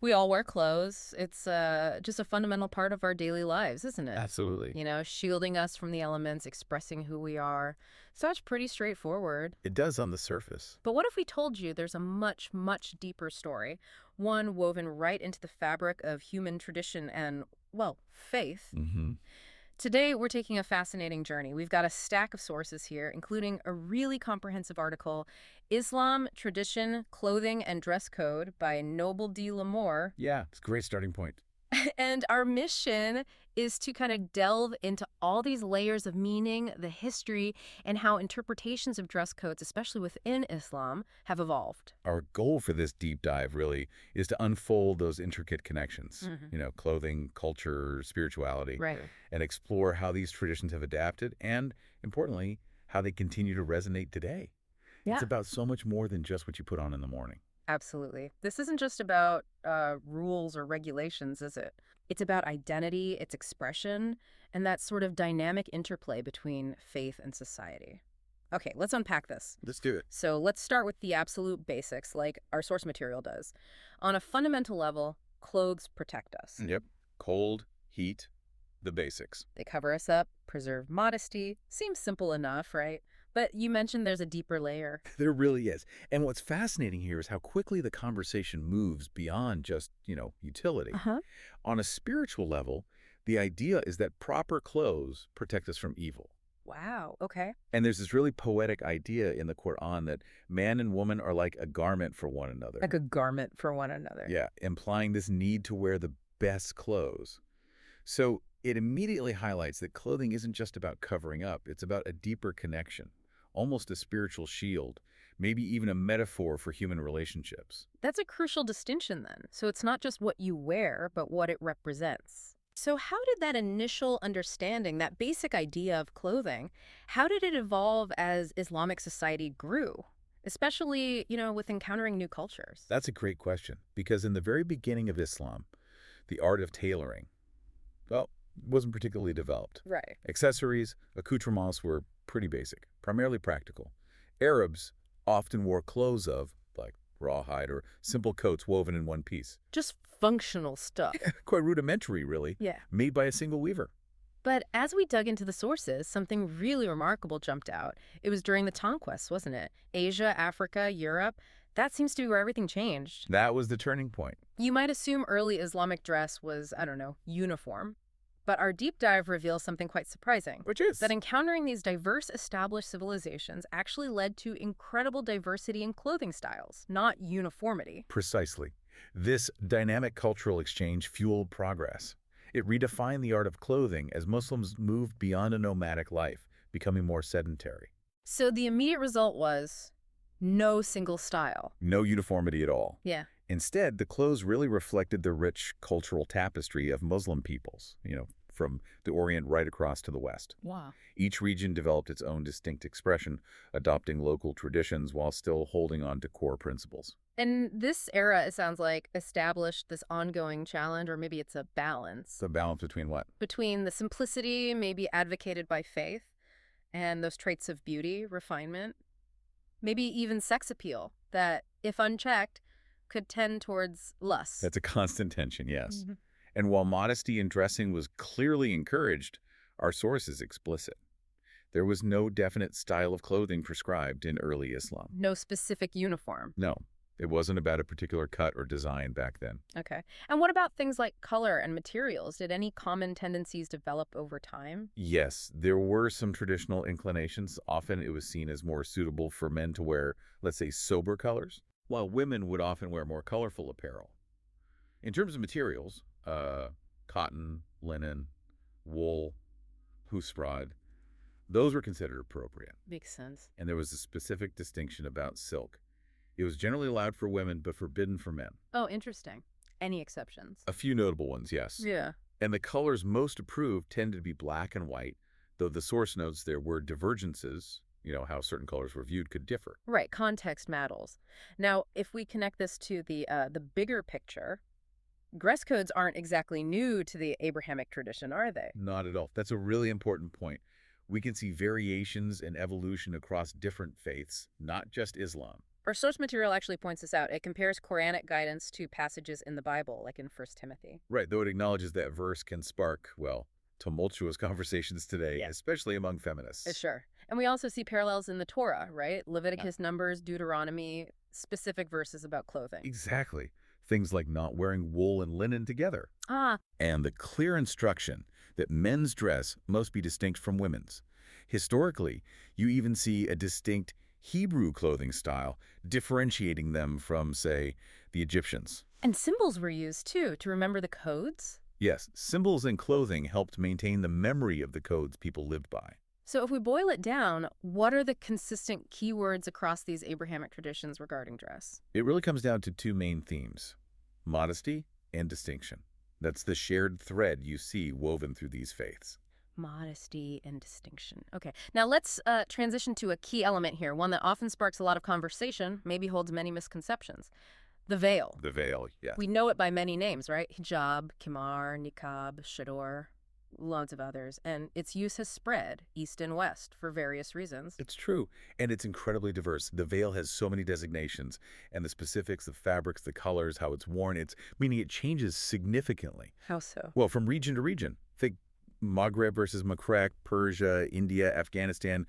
We all wear clothes. It's just a fundamental part of our daily lives, isn't it? Absolutely. Shielding us from the elements, expressing who we are. So it's pretty straightforward. It does on the surface. But what if we told you there's a much, much deeper story, one woven right into the fabric of human tradition and, well, faith? Mm-hmm. Today, we're taking a fascinating journey. We've got a stack of sources here, including a really comprehensive article, Islam, Tradition, Clothing, and Dress Code by Noble D. Lamore. Yeah, it's a great starting point. And our mission is to kind of delve into all these layers of meaning, the history, and how interpretations of dress codes, especially within Islam, have evolved. Our goal for this deep dive really is to unfold those intricate connections, clothing, culture, spirituality, Right. and explore how these traditions have adapted and, importantly, how they continue to resonate today. Yeah. It's about so much more than just what you put on in the morning. Absolutely. This isn't just about rules or regulations, is it? It's about identity, its expression, and that sort of dynamic interplay between faith and society. Okay, let's unpack this. Let's do it. So let's start with the absolute basics, like our source material does. On a fundamental level, clothes protect us. Yep. Cold, heat, the basics. They cover us up, preserve modesty. Seems simple enough, right? But you mentioned there's a deeper layer. There really is. And what's fascinating here is how quickly the conversation moves beyond just, utility. Uh-huh. On a spiritual level, the idea is that proper clothes protect us from evil. Wow, okay. And there's this really poetic idea in the Quran that man and woman are like a garment for one another. Like a garment for one another. Yeah, implying this need to wear the best clothes. So it immediately highlights that clothing isn't just about covering up, it's about a deeper connection, almost a spiritual shield, maybe even a metaphor for human relationships. That's a crucial distinction then. So it's not just what you wear, but what it represents. So how did that initial understanding, that basic idea of clothing, how did it evolve as Islamic society grew? Especially, with encountering new cultures. That's a great question, because in the very beginning of Islam, the art of tailoring, well, wasn't particularly developed. Right. Accessories, accoutrements were pretty basic, primarily practical. Arabs often wore clothes of, like rawhide or simple coats woven in one piece. Just functional stuff. Quite rudimentary, really, Yeah. made by a single weaver. But as we dug into the sources, something really remarkable jumped out. It was during the conquest, wasn't it? Asia, Africa, Europe. That seems to be where everything changed. That was the turning point. You might assume early Islamic dress was, uniform. But our deep dive reveals something quite surprising. Which is? That encountering these diverse established civilizations actually led to incredible diversity in clothing styles, not uniformity. Precisely. This dynamic cultural exchange fueled progress. It redefined the art of clothing as Muslims moved beyond a nomadic life, becoming more sedentary. So the immediate result was no single style. No uniformity at all. Yeah. Instead, the clothes really reflected the rich cultural tapestry of Muslim peoples, from the Orient right across to the West. Wow. Each region developed its own distinct expression, adopting local traditions while still holding on to core principles. And this era, it sounds like, established this ongoing challenge, or maybe it's a balance, The balance between what? between the simplicity, maybe advocated by faith, and those traits of beauty, refinement, maybe even sex appeal that, if unchecked, could tend towards lust. That's a constant tension, yes. Mhm. And while modesty in dressing was clearly encouraged, our source is explicit. There was no definite style of clothing prescribed in early Islam. No specific uniform. No, it wasn't about a particular cut or design back then. Okay. And what about things like color and materials? Did any common tendencies develop over time? Yes, there were some traditional inclinations. Often it was seen as more suitable for men to wear, let's say, sober colors, while women would often wear more colorful apparel. In terms of materials, cotton, linen, wool, husprad, those were considered appropriate. Makes sense. And there was a specific distinction about silk. It was generally allowed for women, but forbidden for men. Oh, interesting. Any exceptions? A few notable ones, yes. Yeah. And the colors most approved tended to be black and white, though the source notes there were divergences, how certain colors were viewed could differ. Right. Context matters. Now, if we connect this to the bigger picture, dress codes aren't exactly new to the Abrahamic tradition, are they? Not at all. That's a really important point. We can see variations and evolution across different faiths, not just Islam. Our source material actually points this out. It compares Quranic guidance to passages in the Bible, like in First Timothy. Right, though it acknowledges that verse can spark, well, tumultuous conversations today, Yeah. especially among feminists. Sure. And we also see parallels in the Torah, right? Leviticus, Numbers, Deuteronomy, specific verses about clothing. Exactly. Things like not wearing wool and linen together, Ah, and the clear instruction that men's dress must be distinct from women's. Historically, you even see a distinct Hebrew clothing style differentiating them from, say, the Egyptians. and symbols were used too to remember the codes. Yes, symbols and clothing helped maintain the memory of the codes people lived by. So if we boil it down, what are the consistent keywords across these Abrahamic traditions regarding dress? It really comes down to two main themes: modesty and distinction. That's the shared thread you see woven through these faiths. Modesty and distinction. Okay, now let's transition to a key element here, one that often sparks a lot of conversation, maybe holds many misconceptions. The veil. The veil, yes. We know it by many names, right? Hijab, kimar, niqab, chador, loads of others. And its use has spread east and west for various reasons. It's true, and it's incredibly diverse. The veil has so many designations, and the specifics, the fabrics, the colors, how it's worn, meaning it changes significantly. How so? Well, from region to region. Think Maghreb versus Makrek, Persia, India, Afghanistan,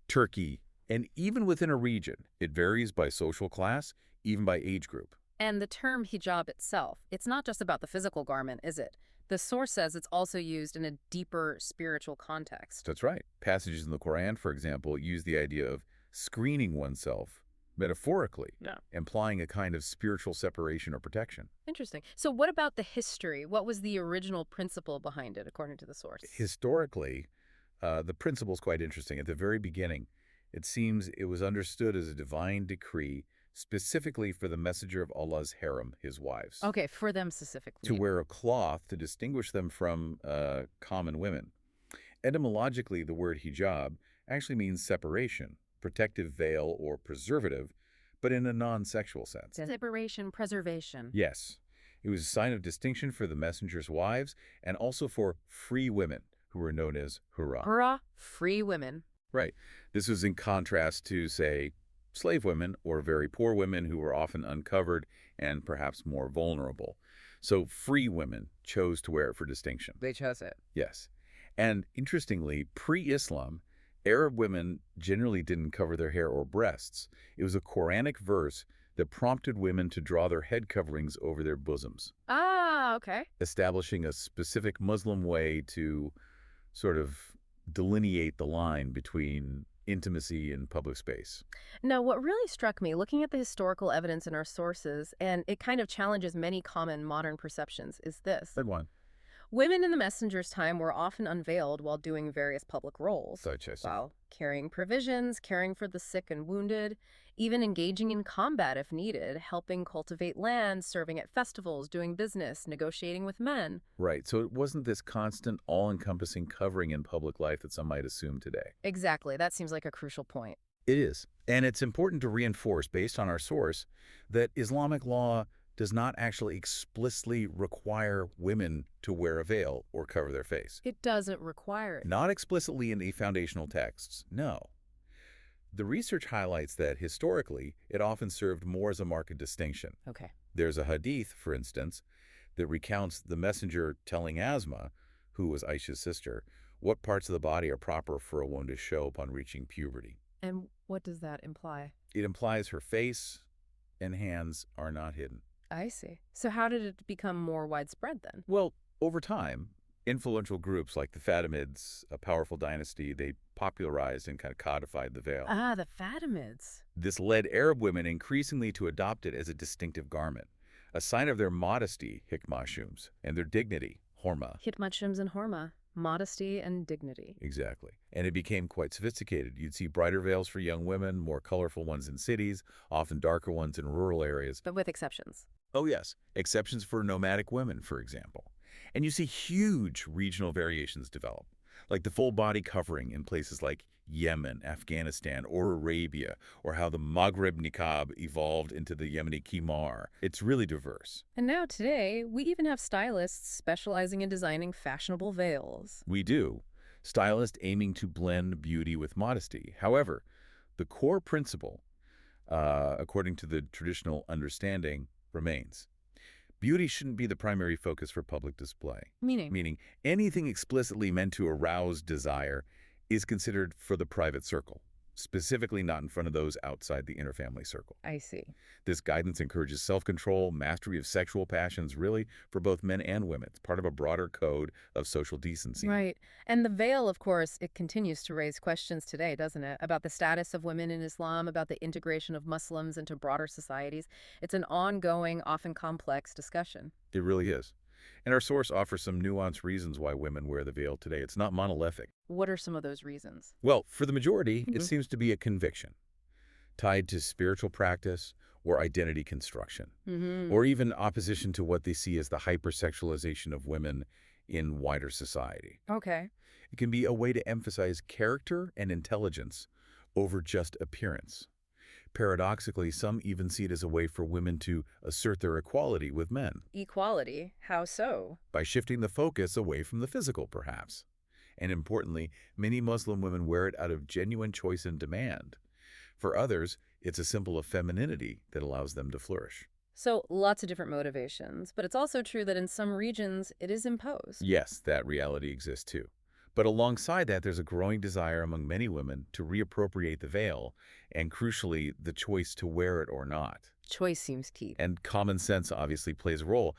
Turkey, and even within a region, it varies by social class, even by age group. And the term hijab itself, it's not just about the physical garment, is it? The source says it's also used in a deeper spiritual context. That's right. Passages in the Quran, for example, use the idea of screening oneself metaphorically, Yeah. implying a kind of spiritual separation or protection. Interesting. So what about the history? What was the original principle behind it, according to the source? Historically, the principle is quite interesting. At the very beginning, it seems it was understood as a divine decree specifically for the messenger of Allah's harem, his wives, Okay, for them to specifically. wear a cloth to distinguish them from common women. Etymologically, the word hijab actually means separation, protective veil, or preservative, but in a non-sexual sense. Separation, preservation. Yes, it was a sign of distinction for the messenger's wives and also for free women, who were known as hurrah. Hurrah, free women. Right. This was in contrast to, say, slave women or very poor women who were often uncovered and perhaps more vulnerable. So free women chose to wear it for distinction. They chose it. Yes. And interestingly, pre-Islam, Arab women generally didn't cover their hair or breasts. It was a Quranic verse that prompted women to draw their head coverings over their bosoms, Ah, okay. establishing a specific Muslim way to sort of delineate the line between intimacy and public space. Now, what really struck me, looking at the historical evidence in our sources, and it kind of challenges many common modern perceptions, is this. That one. Women in the messenger's time were often unveiled while doing various public roles, Such as. while carrying provisions, caring for the sick and wounded, even engaging in combat if needed, helping cultivate land, serving at festivals, doing business, negotiating with men. Right. So it wasn't this constant, all-encompassing covering in public life that some might assume today. Exactly. That seems like a crucial point. It is. And it's important to reinforce, based on our source, that Islamic law does not actually explicitly require women to wear a veil or cover their face. It doesn't require it. Not explicitly in the foundational texts, no. The research highlights that, historically, it often served more as a mark of distinction. Okay. There's a hadith, for instance, that recounts the messenger telling Asma, who was Aisha's sister, what parts of the body are proper for a woman to show upon reaching puberty. And what does that imply? It implies her face and hands are not hidden. I see. So how did it become more widespread then? Well, over time, influential groups like the Fatimids, a powerful dynasty, they popularized and kind of codified the veil. Ah, the Fatimids. This led Arab women increasingly to adopt it as a distinctive garment, a sign of their modesty, hikmashums, and their dignity, horma. Hitmachums and Horma. Modesty and dignity. Exactly. And it became quite sophisticated. You'd see brighter veils for young women, more colorful ones in cities, often darker ones in rural areas. But with exceptions. Oh, yes. Exceptions for nomadic women, for example. And you see huge regional variations develop, like the full body covering in places like Yemen, Afghanistan, or Arabia, or how the Maghreb niqab evolved into the Yemeni kimar. It's really diverse. And now today, we even have stylists specializing in designing fashionable veils. We do. Stylists aiming to blend beauty with modesty. However, the core principle according to the traditional understanding, remains. Beauty shouldn't be the primary focus for public display, Meaning? meaning anything explicitly meant to arouse desire is considered for the private circle, specifically not in front of those outside the inner family circle. I see. This guidance encourages self-control, mastery of sexual passions, really, for both men and women. It's part of a broader code of social decency. Right. And the veil, of course, it continues to raise questions today, doesn't it? About the status of women in Islam, about the integration of Muslims into broader societies. It's an ongoing, often complex discussion. It really is. And our source offers some nuanced reasons why women wear the veil today. It's not monolithic. What are some of those reasons? Well, for the majority, it Mhm. seems to be a conviction tied to spiritual practice or identity construction, Mm-hmm. or even opposition to what they see as the hypersexualization of women in wider society. Okay. It can be a way to emphasize character and intelligence over just appearance. Paradoxically, some even see it as a way for women to assert their equality with men Equality. How so? by shifting the focus away from the physical, perhaps. And importantly, many Muslim women wear it out of genuine choice and demand. For others, it's a symbol of femininity that allows them to flourish. So, lots of different motivations, but it's also true that in some regions it is imposed. Yes, that reality exists too. But alongside that, there's a growing desire among many women to reappropriate the veil, and crucially, the choice to wear it or not. Choice seems key. And common sense obviously plays a role.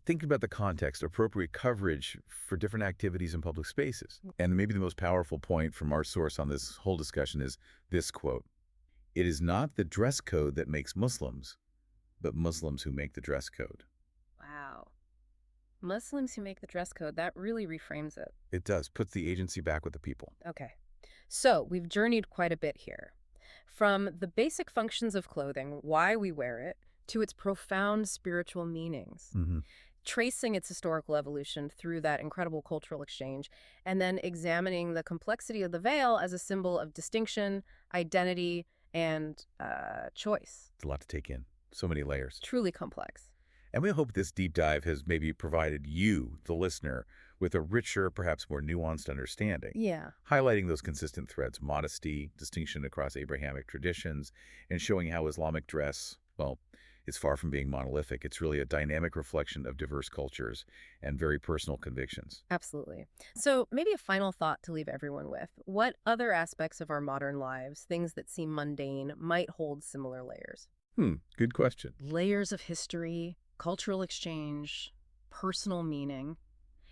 Think about the context, appropriate coverage for different activities in public spaces. And maybe the most powerful point from our source on this whole discussion is this quote: "It is not the dress code that makes Muslims, but Muslims who make the dress code." Wow. Muslims who make the dress code, that really reframes it. It does, puts the agency back with the people. Okay. So, we've journeyed quite a bit here. From the basic functions of clothing, why we wear it, to its profound spiritual meanings, Hmm. tracing its historical evolution through that incredible cultural exchange, and then examining the complexity of the veil as a symbol of distinction, identity, and choice. It's a lot to take in. So many layers. Truly complex. And we hope this deep dive has maybe provided you, the listener, with a richer, perhaps more nuanced understanding, Yeah, highlighting those consistent threads: modesty, distinction across Abrahamic traditions, and showing how Islamic dress, well, is far from being monolithic. It's really a dynamic reflection of diverse cultures and very personal convictions. absolutely. So, maybe a final thought to leave everyone with. What other aspects of our modern lives, things that seem mundane, might hold similar layers? Good question. Layers of history, cultural exchange, personal meaning.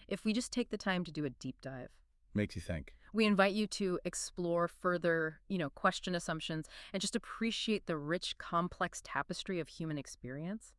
If we just take the time to do a deep dive, Makes you think. we invite you to explore further, question assumptions, and just appreciate the rich, complex tapestry of human experience.